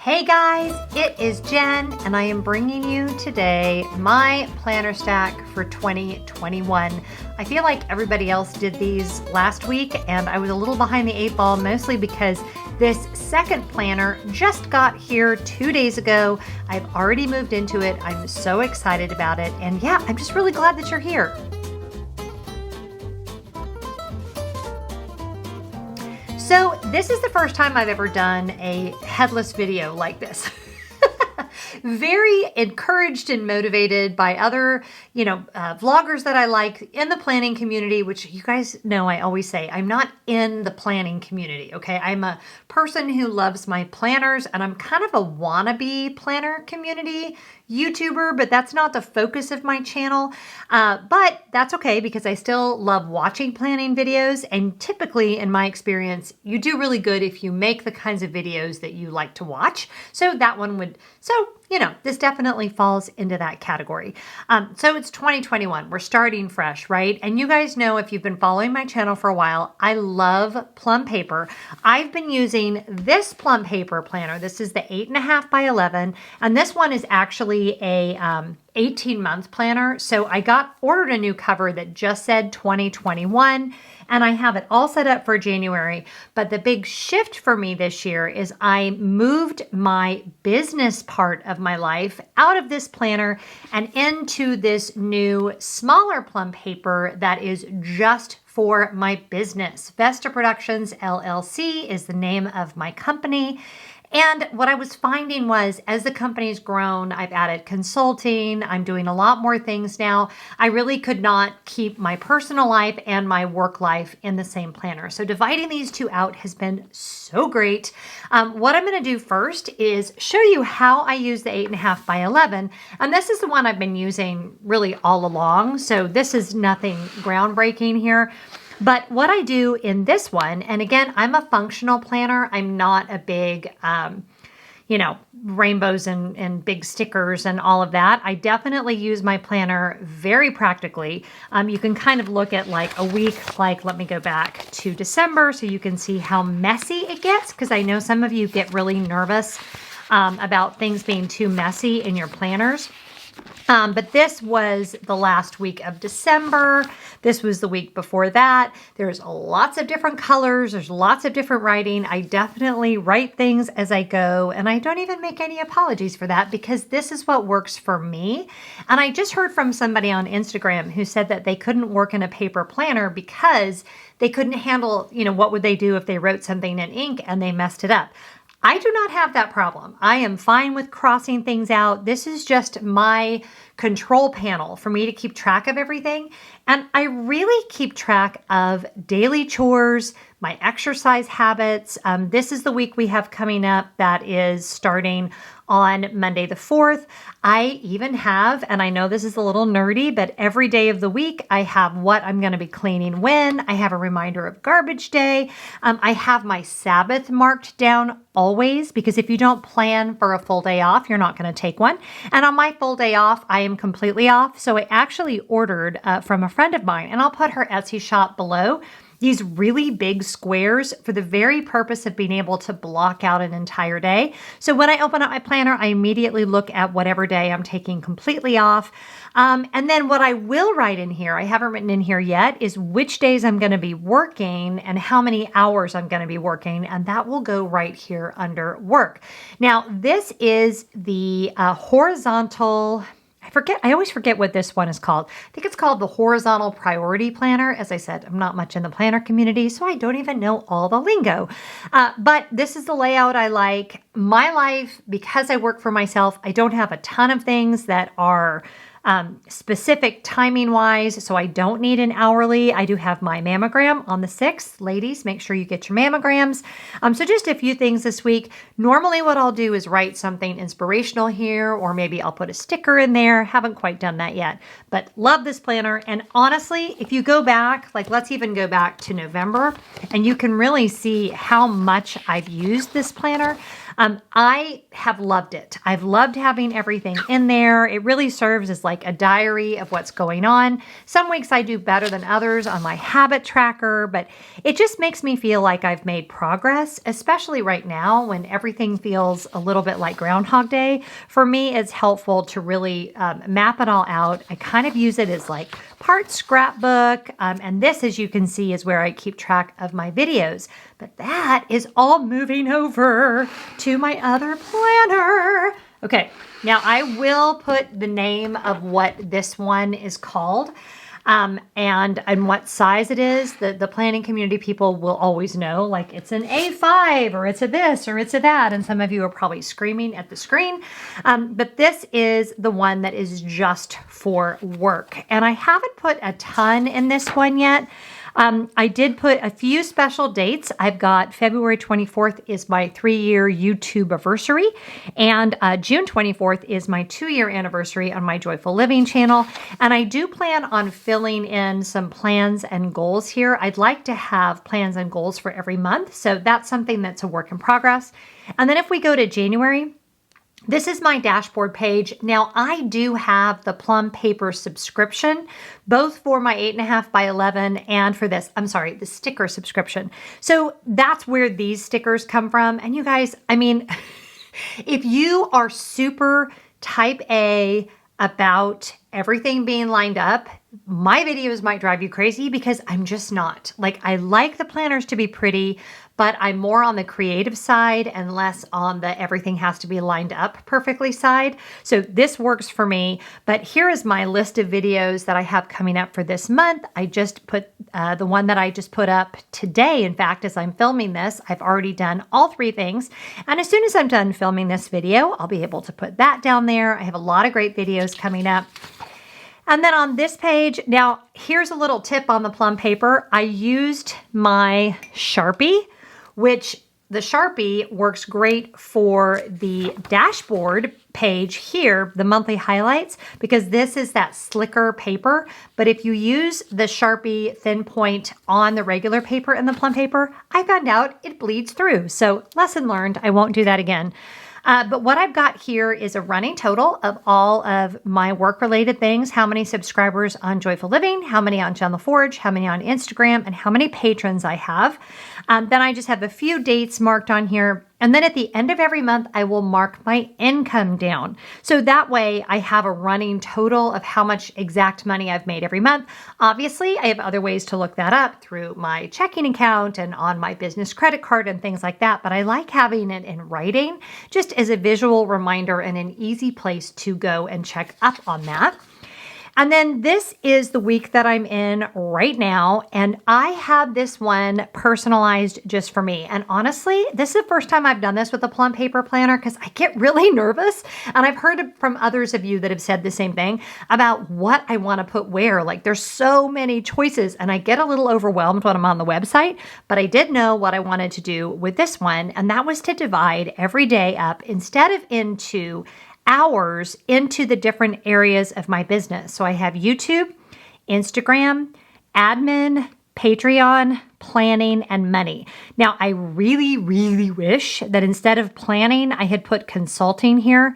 Hey guys, it is Jen and I am bringing you today my planner stack for 2021. I feel like everybody else did these last week and I was a little behind the eight ball, mostly because this second planner just got here 2 days ago. I've already moved into it. I'm so excited about it. And yeah, I'm just really glad that you're here. So this is the first time I've ever done a headless video like this. Very encouraged and motivated by other, vloggers that I like in the planning community, which you guys know I always say, I'm not in the planning community, okay? I'm a person who loves my planners and I'm kind of a wannabe planner community YouTuber, but that's not the focus of my channel. But that's okay because I still love watching planning videos. And typically in my experience, you do really good if you make the kinds of videos that you like to watch. So that one would, this definitely falls into that category. So it's 2021. We're starting fresh, right? And you guys know, if you've been following my channel for a while, I love plum paper. I've been using this plum paper planner. This is the 8.5 by 11. And this one is actually a 18-month planner. So I ordered a new cover that just said 2021, and I have it all set up for January. But the big shift for me this year is I moved my business part of my life out of this planner and into this new smaller plum paper that is just for my business. Vesta Productions LLC is the name of my company. And what I was finding was, as the company's grown, I've added consulting, I'm doing a lot more things now. I really could not keep my personal life and my work life in the same planner. So dividing these two out has been so great. What I'm going to do first is show you how I use the 8.5 by 11. And this is the one I've been using really all along. So this is nothing groundbreaking here. But what I do in this one, and again, I'm a functional planner. I'm not a big, rainbows and big stickers and all of that. I definitely use my planner very practically. You can kind of look at like a week, let me go back to December so you can see how messy it gets, because I know some of you get really nervous about things being too messy in your planners. But this was the last week of December. This was the week before that. There's lots of different colors. There's lots of different writing. I definitely write things as I go, and I don't even make any apologies for that because this is what works for me. And I just heard from somebody on Instagram who said that they couldn't work in a paper planner because they couldn't handle, what would they do if they wrote something in ink and they messed it up. I do not have that problem. I am fine with crossing things out. This is just my control panel for me to keep track of everything. And I really keep track of daily chores, my exercise habits. This is the week we have coming up that is starting on Monday the 4th. I even have, and I know this is a little nerdy, but every day of the week I have what I'm going to be cleaning when. I have a reminder of garbage day. I have my Sabbath marked down always, because if you don't plan for a full day off, you're not going to take one. And on my full day off, I am completely off. So I actually ordered from a friend of mine, and I'll put her Etsy shop below, these really big squares for the very purpose of being able to block out an entire day. So when I open up my planner, I immediately look at whatever day I'm taking completely off. And then what I will write in here, I haven't written in here yet, is which days I'm going to be working and how many hours I'm going to be working. And that will go right here under work. Now, this is the horizontal... I always forget what this one is called. I think it's called the Horizontal Priority Planner. As I said, I'm not much in the planner community, so I don't even know all the lingo. But this is the layout I like. My life, because I work for myself, I don't have a ton of things that are specific timing wise, so I don't need an hourly. I do have my mammogram on the 6th. Ladies, make sure you get your mammograms. So just a few things this week. Normally what I'll do is write something inspirational here, or maybe I'll put a sticker in there. Haven't quite done that yet, but love this planner. And honestly, if you go back, let's even go back to November, and you can really see how much I've used this planner. I have loved it. I've loved having everything in there. It really serves as like a diary of what's going on. Some weeks I do better than others on my habit tracker, but it just makes me feel like I've made progress, especially right now when everything feels a little bit like Groundhog Day. For me, it's helpful to really map it all out. I kind of use it as like part scrapbook, and this, as you can see, is where I keep track of my videos. But that is all moving over to my other planner. Okay, now I will put the name of what this one is called. And what size it is. The planning community people will always know, like it's an A5 or it's a this or it's a that. And some of you are probably screaming at the screen. But this is the one that is just for work. And I haven't put a ton in this one yet. I did put a few special dates. I've got February 24th is my 3-year YouTube anniversary, and June 24th is my 2-year anniversary on my Joyful Living channel. And I do plan on filling in some plans and goals here. I'd like to have plans and goals for every month. So that's something that's a work in progress. And then if we go to January, this is my dashboard page. Now, I do have the plum paper subscription, both for my 8.5 by 11 and for this, the sticker subscription. So that's where these stickers come from. And you guys, I mean, if you are super type A about everything being lined up, my videos might drive you crazy because I'm just not. Like, I like the planners to be pretty, but I'm more on the creative side and less on the everything has to be lined up perfectly side. So this works for me. But here is my list of videos that I have coming up for this month. I just put the one that I just put up today. In fact, as I'm filming this, I've already done all 3 things. And as soon as I'm done filming this video, I'll be able to put that down there. I have a lot of great videos coming up. And then on this page, now here's a little tip on the plum paper. I used my Sharpie, which the Sharpie works great for the dashboard page here, the monthly highlights, because this is that slicker paper. But if you use the Sharpie thin point on the regular paper and the plum paper, I found out it bleeds through. So lesson learned, I won't do that again. But what I've got here is a running total of all of my work-related things, how many subscribers on Joyful Living, how many on Lefforge, how many on Instagram, and how many patrons I have. Then I just have a few dates marked on here. And then at the end of every month, I will mark my income down. So that way I have a running total of how much exact money I've made every month. Obviously, I have other ways to look that up through my checking account and on my business credit card and things like that. But I like having it in writing just as a visual reminder and an easy place to go and check up on that. And then this is the week that I'm in right now, and I have this one personalized just for me. And honestly, this is the first time I've done this with a plum paper planner because I get really nervous. And I've heard from others of you that have said the same thing about what I want to put where. Like, there's so many choices, and I get a little overwhelmed when I'm on the website. But I did know what I wanted to do with this one, and that was to divide every day up instead of into hours into the different areas of my business. So I have YouTube, Instagram, admin, Patreon, planning, and money. Now, I really, really wish that instead of planning, I had put consulting here.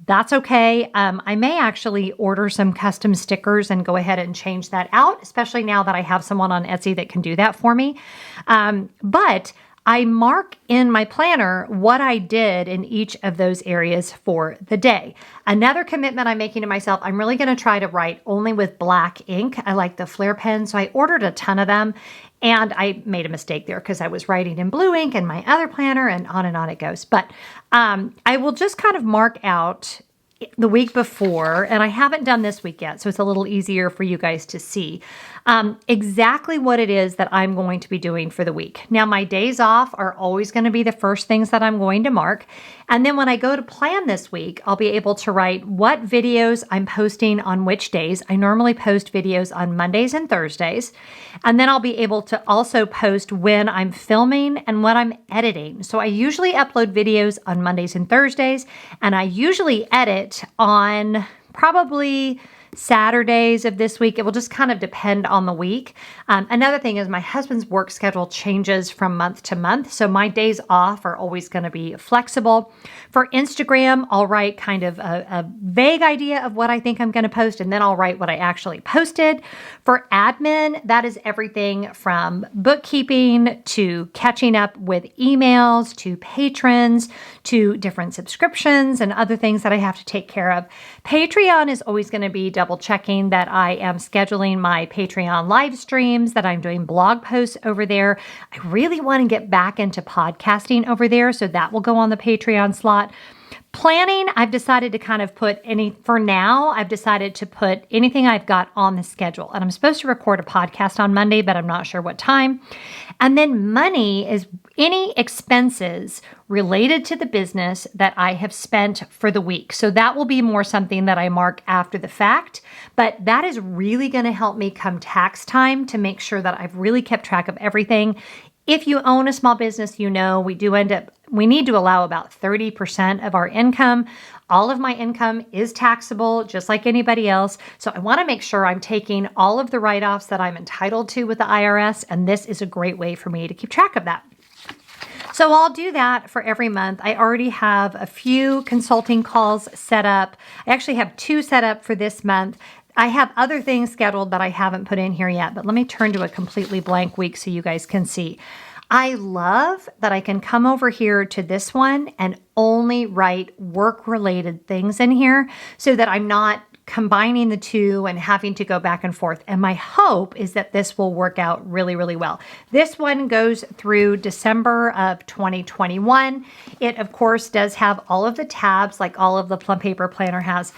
That's okay. I may actually order some custom stickers and go ahead and change that out, especially now that I have someone on Etsy that can do that for me. But I mark in my planner what I did in each of those areas for the day. Another commitment I'm making to myself, I'm really going to try to write only with black ink. I like the Flair pen, so I ordered a ton of them. And I made a mistake there because I was writing in blue ink in my other planner, and on it goes. But I will just kind of mark out the week before, and I haven't done this week yet, so it's a little easier for you guys to see exactly what it is that I'm going to be doing for the week. Now, my days off are always going to be the first things that I'm going to mark. And then when I go to plan this week, I'll be able to write what videos I'm posting on which days. I normally post videos on Mondays and Thursdays. And then I'll be able to also post when I'm filming and when I'm editing. So I usually upload videos on Mondays and Thursdays, and I usually edit on probably Saturdays of this week. It will just kind of depend on the week. Another thing is my husband's work schedule changes from month to month, so my days off are always going to be flexible. For Instagram, I'll write kind of a vague idea of what I think I'm going to post, and then I'll write what I actually posted. For admin, that is everything from bookkeeping to catching up with emails to patrons to different subscriptions and other things that I have to take care of. Patreon is always going to be double checking that I am scheduling my Patreon live streams, that I'm doing blog posts over there. I really want to get back into podcasting over there, so that will go on the Patreon slot. Planning, I've decided to kind of put I've decided to put anything I've got on the schedule. And I'm supposed to record a podcast on Monday, but I'm not sure what time. And then money is any expenses related to the business that I have spent for the week. So that will be more something that I mark after the fact, but that is really going to help me come tax time to make sure that I've really kept track of everything. If you own a small business, we need to allow about 30% of our income. All of my income is taxable, just like anybody else. So I want to make sure I'm taking all of the write-offs that I'm entitled to with the IRS, and this is a great way for me to keep track of that. So I'll do that for every month. I already have a few consulting calls set up. I actually have 2 set up for this month. I have other things scheduled that I haven't put in here yet, but let me turn to a completely blank week so you guys can see. I love that I can come over here to this one and only write work-related things in here so that I'm not combining the two and having to go back and forth. And my hope is that this will work out really, really well. This one goes through December of 2021. It, of course, does have all of the tabs like all of the Plum Paper Planner has.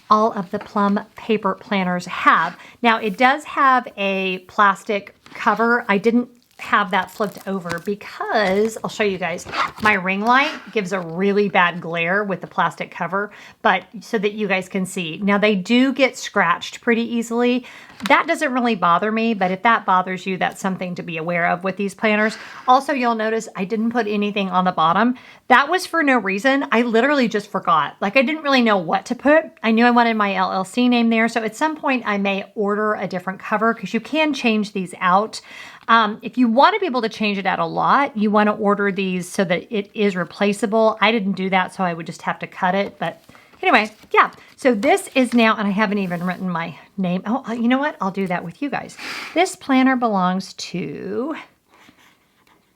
All of the Plum Paper Planners have. Now, it does have a plastic cover. I didn't have that flipped over because I'll show you guys, my ring light gives a really bad glare with the plastic cover, but so that you guys can see. Now, they do get scratched pretty easily. That doesn't really bother me, but if that bothers you, that's something to be aware of with these planners. Also, you'll notice I didn't put anything on the bottom. That was for no reason. I literally just forgot. Like, I didn't really know what to put. I knew I wanted my LLC name there, so at some point I may order a different cover because you can change these out. If you want to be able to change it out a lot, you want to order these so that it is replaceable. I didn't do that, so I would just have to cut it. But anyway, yeah. So this is now, and I haven't even written my name. Oh, you know what? I'll do that with you guys. This planner belongs to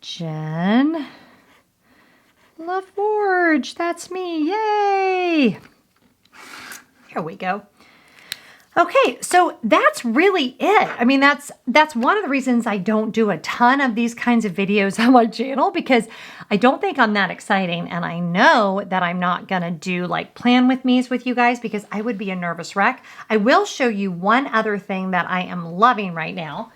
Jen Lefforge. That's me. Yay! Here we go. Okay, so that's really it. I mean, that's one of the reasons I don't do a ton of these kinds of videos on my channel, because I don't think I'm that exciting. And I know that I'm not going to do like plan with me's with you guys because I would be a nervous wreck. I will show you one other thing that I am loving right now.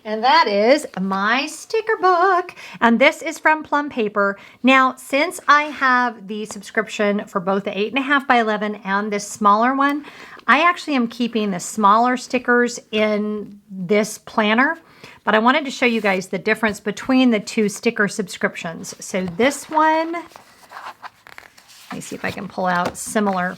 And that is my sticker book. And this is from Plum Paper. Now, since I have the subscription for both the 8.5 by 11 and this smaller one, I actually am keeping the smaller stickers in this planner. But I wanted to show you guys the difference between the 2 sticker subscriptions. So this one, let me see if I can pull out similar.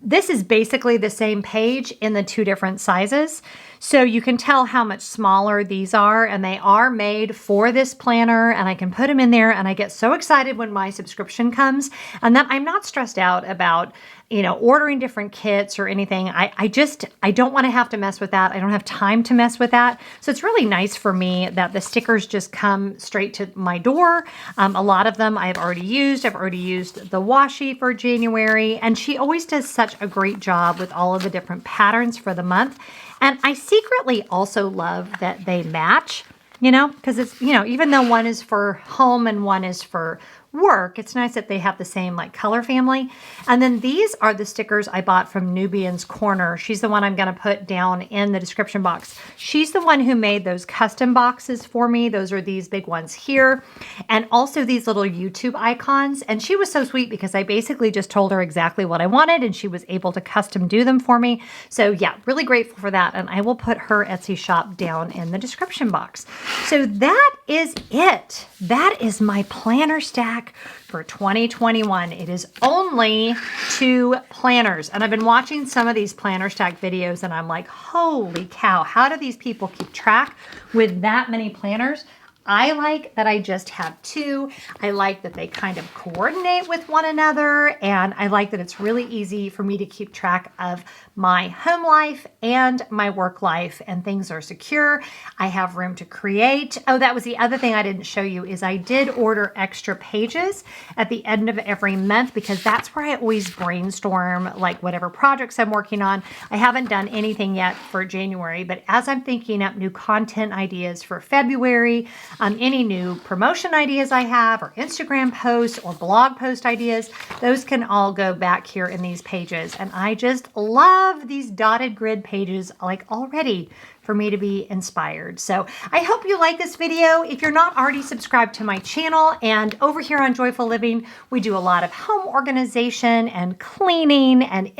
This is basically the same page in the 2 different sizes. So you can tell how much smaller these are, and they are made for this planner, and I can put them in there, and I get so excited when my subscription comes, and then I'm not stressed out about, ordering different kits or anything. I don't want to have to mess with that. I don't have time to mess with that. So it's really nice for me that the stickers just come straight to my door. A lot of them I've already used. I've already used the washi for January, and she always does such a great job with all of the different patterns for the month. And I secretly also love that they match, because it's, even though one is for home and one is for work, it's nice that they have the same like color family. And then these are the stickers I bought from Nubian's Corner. She's the one I'm going to put down in the description box. She's the one who made those custom boxes for me. Those are these big ones here. And also these little YouTube icons. And she was so sweet because I basically just told her exactly what I wanted and she was able to custom do them for me. So yeah, really grateful for that. And I will put her Etsy shop down in the description box. So that is it. That is my planner stack track for 2021. It is only 2 planners. And I've been watching some of these planner stack videos and I'm like, holy cow, how do these people keep track with that many planners? I like that I just have 2. I like that they kind of coordinate with one another, and I like that it's really easy for me to keep track of my home life and my work life, and things are secure. I have room to create. Oh, that was the other thing I didn't show you is I did order extra pages at the end of every month because that's where I always brainstorm like whatever projects I'm working on. I haven't done anything yet for January, but as I'm thinking up new content ideas for February, any new promotion ideas I have or Instagram posts or blog post ideas, those can all go back here in these pages. And I just love these dotted grid pages like already for me to be inspired. So I hope you like this video. If you're not already subscribed to my channel, and over here on Joyful Living, we do a lot of home organization and cleaning and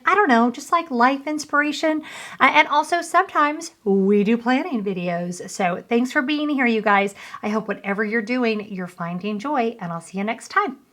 I don't know, just like life inspiration. And also sometimes we do planning videos. So thanks for being here, you guys. I hope whatever you're doing, you're finding joy, and I'll see you next time.